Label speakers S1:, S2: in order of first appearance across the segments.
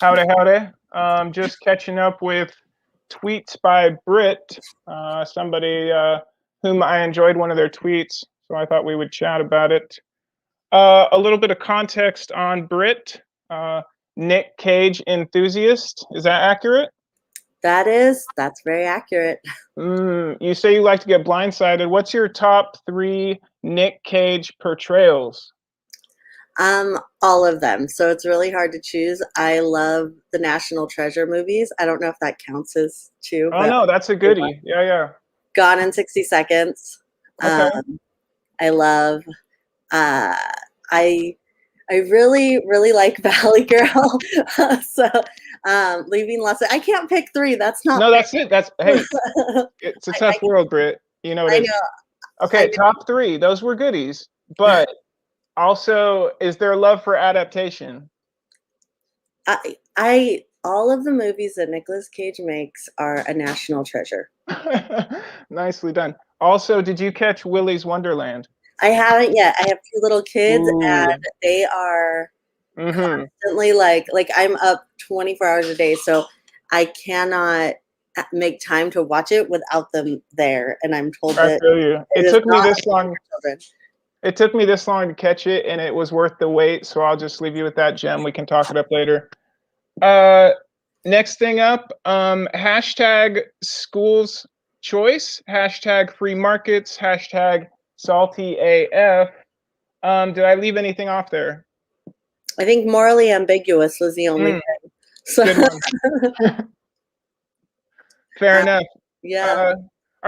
S1: Howdy, howdy. Just catching up with tweets by Brit, somebody whom I enjoyed one of their tweets, so I thought we would chat about it. A little bit of context on Brit. Nick Cage enthusiast. Is that accurate?
S2: That's very accurate.
S1: You say you like to get blindsided. What's your top 3 Nick Cage portrayals?
S2: All of them. So it's really hard to choose. I love the National Treasure movies. I don't know if that counts as 2.
S1: Oh
S2: but
S1: no, that's a goodie. Yeah.
S2: Gone in 60 Seconds.
S1: Okay.
S2: I love. Uh, I I really like Valley Girl. so Leaving Los. I can't pick 3. That's not.
S1: No,
S2: fair.
S1: that's it. Hey, it's a tough world, Brit. You know
S2: I
S1: it is.
S2: know.
S1: Okay, top 3. Those were goodies. But also, is there love for adaptation?
S2: I all of the movies that Nicolas Cage makes are a national treasure.
S1: Nicely done. Also, did you catch Willy's Wonderland?
S2: I haven't yet. I have 2 little kids,
S1: Ooh.
S2: and they are constantly like I'm up 24 hours a day, so I cannot make time to watch it without them there. And I'm told
S1: I
S2: that
S1: feel you. It took me this long.
S2: children.
S1: It took me this long to catch it, and it was worth the wait. So I'll just leave you with that gem. We can talk it up later. Next thing up, hashtag schools choice, hashtag free markets, hashtag salty AF. Did I leave anything off there?
S2: I think morally ambiguous was the only thing. So
S1: Good one. Fair enough.
S2: yeah.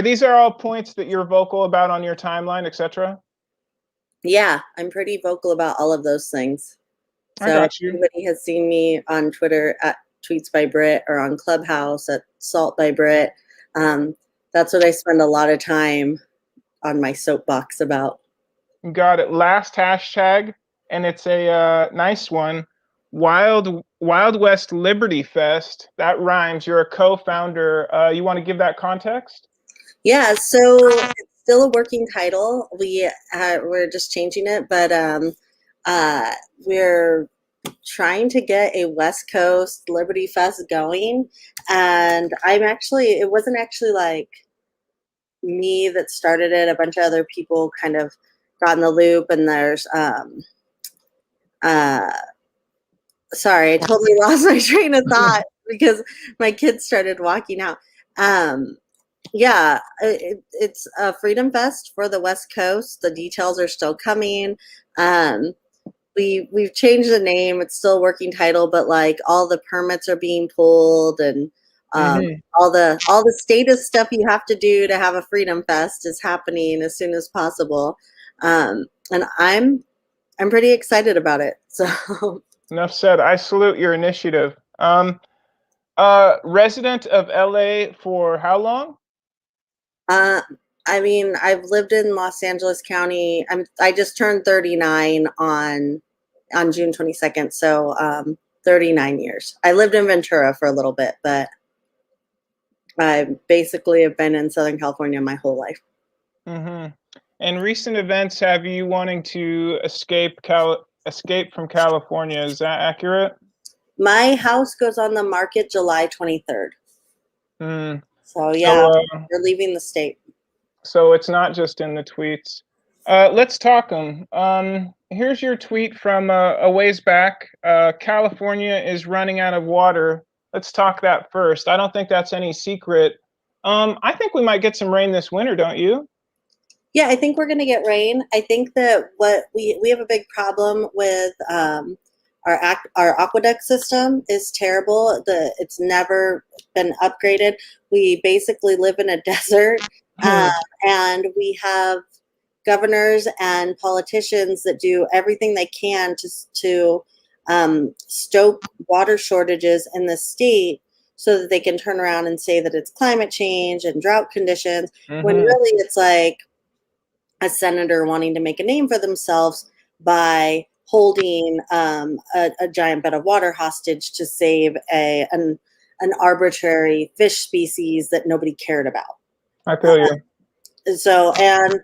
S1: These are all points that you're vocal about on your timeline, etc.?
S2: Yeah, I'm pretty vocal about all of those things. So
S1: I got you.
S2: if anybody has seen me on Twitter at Tweets by Brit or on Clubhouse at Salt by Brit, that's what I spend a lot of time on my soapbox about.
S1: Got it. Last hashtag, and it's a nice one. Wild West Liberty Fest. That rhymes. You're a co-founder. You want to give that context?
S2: Yeah, so it's still a working title. We're just changing it, but we're trying to get a West Coast Liberty Fest going. And it wasn't actually like me that started it. A bunch of other people kind of got in the loop, and there's sorry, I totally lost my train of thought because my kids started walking out. Yeah, it's a Freedom Fest for the West Coast. The details are still coming. We've changed the name. It's still a working title, but like all the permits are being pulled, and all the status stuff you have to do to have a Freedom Fest is happening as soon as possible. And I'm pretty excited about it. So
S1: Enough said. I salute your initiative. Resident of LA for how long?
S2: I mean, I've lived in Los Angeles County. I just turned 39 on June 22nd, so 39 years. I lived in Ventura for a little bit, but I basically have been in Southern California my whole life.
S1: And recent events have you wanting to escape from California? Is that accurate?
S2: My house goes on the market July 23rd. So yeah, we're leaving the state.
S1: So it's not just in the tweets. Let's talk them. Here's your tweet from a ways back. California is running out of water. Let's talk that first. I don't think that's any secret. I think we might get some rain this winter, don't you?
S2: Yeah, I think we're going to get rain. I think that what we have a big problem with our aqueduct system is terrible. It's never been upgraded. We basically live in a desert, and we have governors and politicians that do everything they can to stoke water shortages in the state so that they can turn around and say that it's climate change and drought conditions, when really it's like a senator wanting to make a name for themselves by holding a giant bed of water hostage to save an arbitrary fish species that nobody cared about.
S1: I feel you.
S2: So, and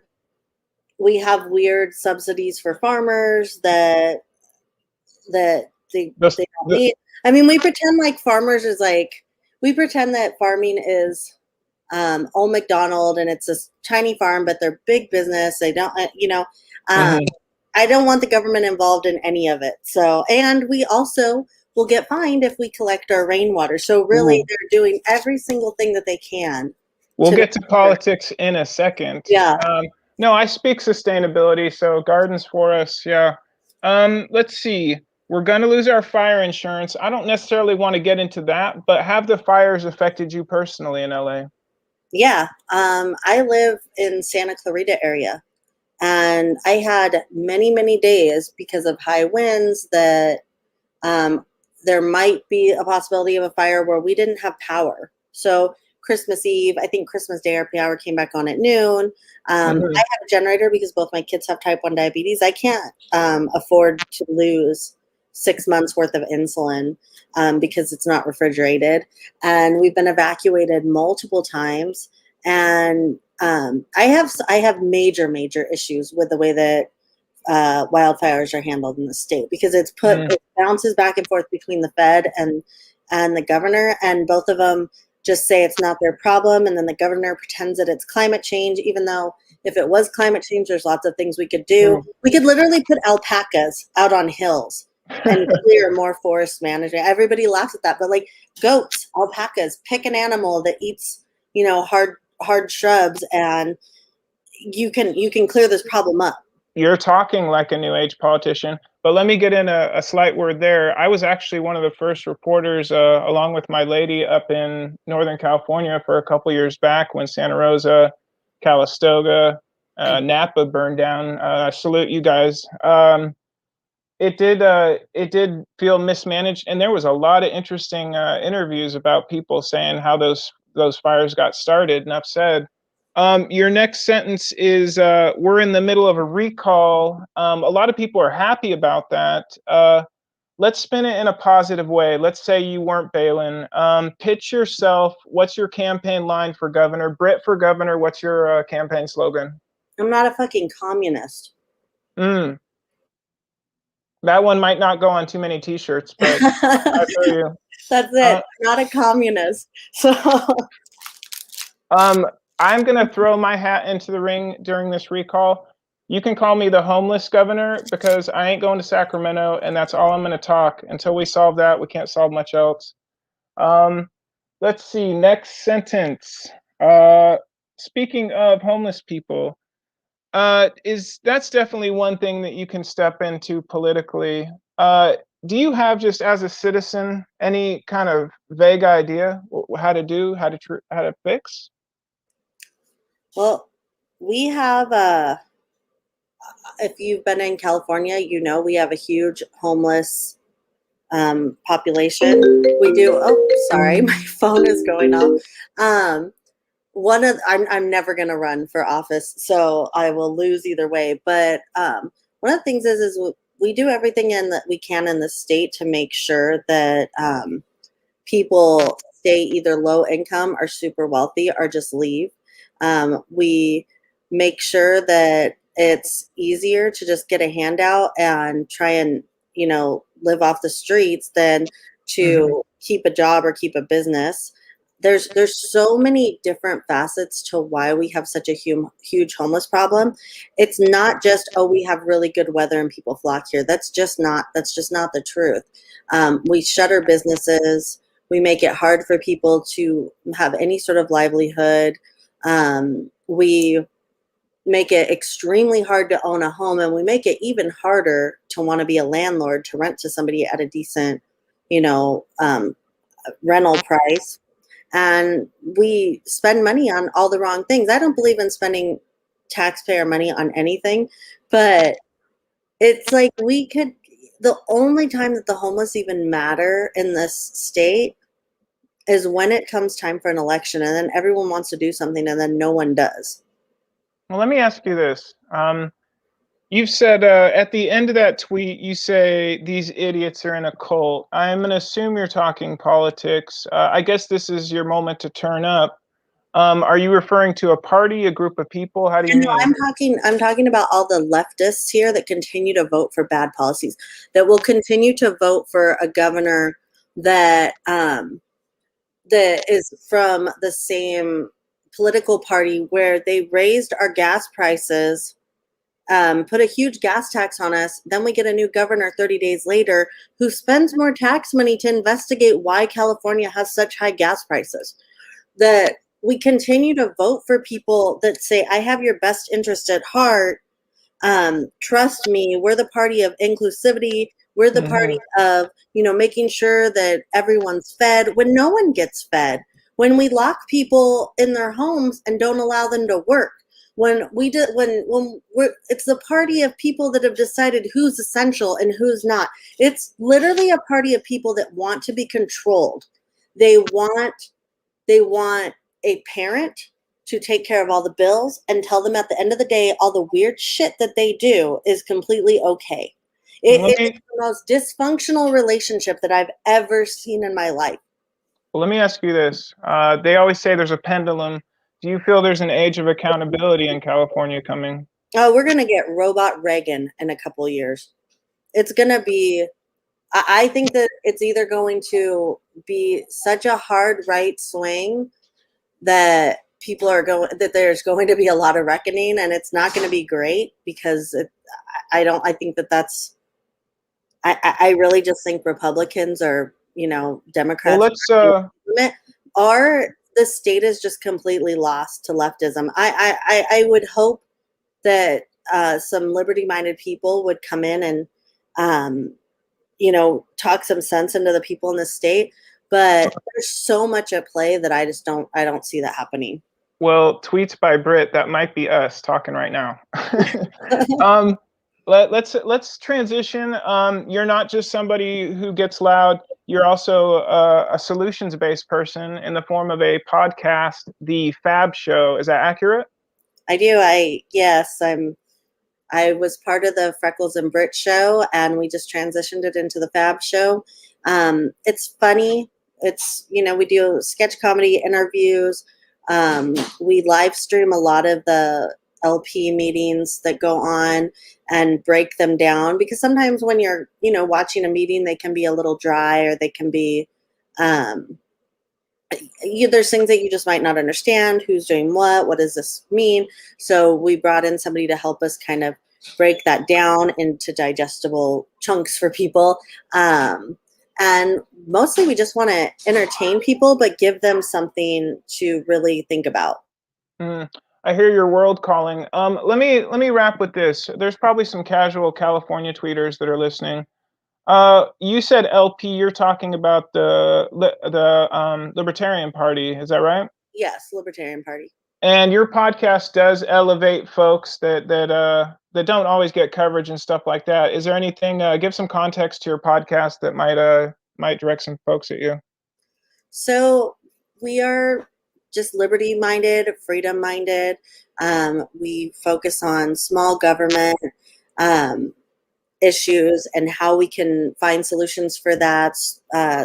S2: we have weird subsidies for farmers that
S1: The,
S2: they don't
S1: the,
S2: need. I mean, we pretend like farmers is like we pretend that farming is old McDonald and it's this tiny farm, but they're big business. They don't, um,
S1: mhm.
S2: I don't want the government involved in any of it. So, and we also will get fined if we collect our rainwater. So really,
S1: Ooh.
S2: they're doing every single thing that they can
S1: We'll
S2: to make
S1: get to
S2: sure.
S1: politics in a second.
S2: Yeah,
S1: No, I speak sustainability, so gardens for us, yeah. Let's see. We're going to lose our fire insurance. I don't necessarily want to get into that, but have the fires affected you personally in LA?
S2: yeah. I live in Santa Clarita area, and I had many, many days because of high winds that um, there might be a possibility of a fire where we didn't have power. So Christmas Eve, I think Christmas Day, our power came back on at noon. I
S1: Mhm.
S2: have a generator because both my kids have type 1 diabetes. I can't afford to lose 6 months worth of insulin because it's not refrigerated. And we've been evacuated multiple times. And I have major issues with the way that wildfires are handled in the state because
S1: Mm.
S2: it bounces back and forth between the Fed and the governor, and both of them just say it's not their problem, and then the governor pretends that it's climate change, even though if it was climate change, there's lots of things we could do.
S1: Mm.
S2: We could literally put alpacas out on hills and clear more forest management. Everybody laughs at that, but like goats, alpacas, pick an animal that eats, hard shrubs, and you can clear this problem up.
S1: You're talking like a new age politician, but let me get in a slight word there. I was actually one of the first reporters, along with my lady, up in Northern California for a couple years back when Santa Rosa, Calistoga, Napa burned down. I salute you guys. It did feel mismanaged, and there was a lot of interesting interviews about people saying how those fires got started. Enough said. Your next sentence is we're in the middle of a recall. A lot of people are happy about that. Let's spin it in a positive way. Let's say you weren't Balin. Pitch yourself. What's your campaign line for governor? Britt for governor. What's your campaign slogan?
S2: I'm not a fucking communist.
S1: Mm, that one might not go on too many T-shirts, but I
S2: That's
S1: feel you.
S2: it.
S1: Uh,
S2: Not a communist. So
S1: um, I'm gonna throw my hat into the ring during this recall. You can call me the homeless governor because I ain't going to Sacramento, and that's all I'm gonna talk. Until we solve that, we can't solve much else. Um, let's see. Next sentence. Uh, Speaking of homeless people, is that's definitely one thing that you can step into politically. Do you have, just as a citizen, any kind of vague idea how to do, how to fix?
S2: well, we have if you've been in California, we have a huge homeless population. We do. Oh, sorry, my phone is going off. Um, I'm never gonna run for office, so I will lose either way. But one of the things is we do everything in that we can in the state to make sure that people stay either low income or super wealthy or just leave. We make sure that it's easier to just get a handout and try and live off the streets than
S1: Mhm.
S2: to keep a job or keep a business. There's so many different facets to why we have such a huge homeless problem. It's not just, oh, we have really good weather and people flock here. That's just not the truth. We shutter businesses. We make it hard for people to have any sort of livelihood. We make it extremely hard to own a home, and we make it even harder to want to be a landlord to rent to somebody at a decent, you know, um, rental price. And we spend money on all the wrong things. I don't believe in spending taxpayer money on anything, but it's like the only time that the homeless even matter in this state is when it comes time for an election, and then everyone wants to do something and then no one does.
S1: Well, let me ask you this. You've said at the end of that tweet, you say these idiots are in a cult. I'm going to assume you're talking politics. I guess this is your moment to turn up. Are you referring to a party, a group of people? How do you
S2: And no,
S1: mean?
S2: I'm talking about all the leftists here that continue to vote for bad policies, that will continue to vote for a governor that that is from the same political party where they raised our gas prices, put a huge gas tax on us. Then we get a new governor 30 days later who spends more tax money to investigate why California has such high gas prices. That we continue to vote for people that say, I have your best interest at heart. Trust me, we're the party of inclusivity. We're the party
S1: Mhm.
S2: of, making sure that everyone's fed when no one gets fed. When we lock people in their homes and don't allow them to work. It's the party of people that have decided who's essential and who's not. It's literally a party of people that want to be controlled. They want they want a parent to take care of all the bills and tell them at the end of the day all the weird shit that they do is completely okay.
S1: And let
S2: It's
S1: me
S2: the most dysfunctional relationship that I've ever seen in my life.
S1: well, let me ask you this. They always say there's a pendulum. Do you feel there's an age of accountability in California coming?
S2: Oh, we're gonna get robot Reagan in a couple of years. It's gonna be. I think that it's either going to be such a hard right swing that there's going to be a lot of reckoning, and it's not going to be great because I think that's I really just think Republicans or
S1: Well,
S2: Democrats
S1: let's
S2: are the state is just completely lost to leftism. I would hope that some liberty minded people would come in and talk some sense into the people in the state, but there's so much at play that I don't see that happening.
S1: well, tweets by Brit, that might be us talking right now. um, let's transition. You're not just somebody who gets loud. You're also a solutions-based person in the form of a podcast, The Fab Show. Is that accurate?
S2: I do. I was part of the Freckles and Brit show, and we just transitioned it into the Fab show. It's funny. We do sketch comedy interviews. We live stream a lot of the LP meetings that go on and break them down, because sometimes when you're, watching a meeting, they can be a little dry, or they can be, um, there's things that you just might not understand. Who's doing what does this mean? So we brought in somebody to help us kind of break that down into digestible chunks for people. And mostly we just want to entertain people, but give them something to really think about.
S1: Mm, I hear your world calling. Let me wrap with this. There's probably some casual California tweeters that are listening. You said LP. You're talking about the Libertarian Party. Is that right?
S2: Yes, Libertarian Party.
S1: And your podcast does elevate folks that don't always get coverage and stuff like that. Is there anything? Give some context to your podcast that might direct some folks at you.
S2: So we are just liberty minded, freedom minded. We focus on small government um, issues and how we can find solutions for that,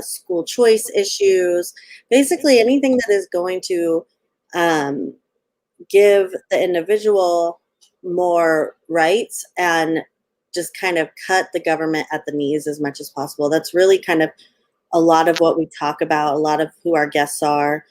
S2: school choice issues, basically anything that is going to um, give the individual more rights and just kind of cut the government at the knees as much as possible. That's really kind of a lot of what we talk about, a lot of who our guests are.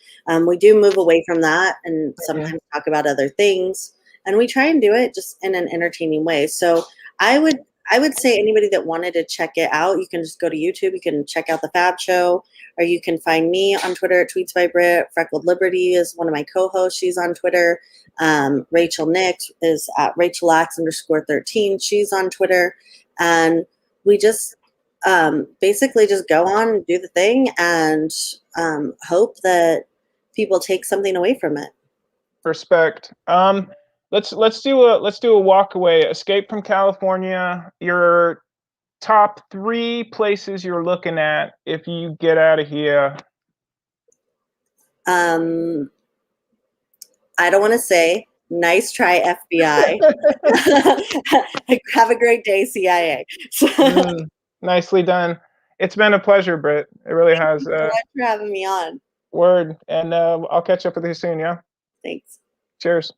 S2: We do move away from that and
S1: Mhm.
S2: sometimes talk about other things, and we try and do it just in an entertaining way. So I would I would say anybody that wanted to check it out, you can just go to YouTube. You can check out the Fab Show, or you can find me on Twitter at Tweets by Brit. Freckled Liberty is one of my co-hosts. She's on Twitter. Rachel Nix is at RachelX_13. She's on Twitter, and we just basically just go on and do the thing, and hope that people take something away from it.
S1: Respect. Let's do a walk away. Escape from California. Your top three places you're looking at if you get out of here.
S2: Um, I don't want to say nice try, FBI. Have a great day, CIA. Thank
S1: Mm, nicely done. It's been a pleasure, Britt. It really has.
S2: you so much for having me on.
S1: Word. And I'll catch up with you soon. Yeah.
S2: Thanks.
S1: Cheers.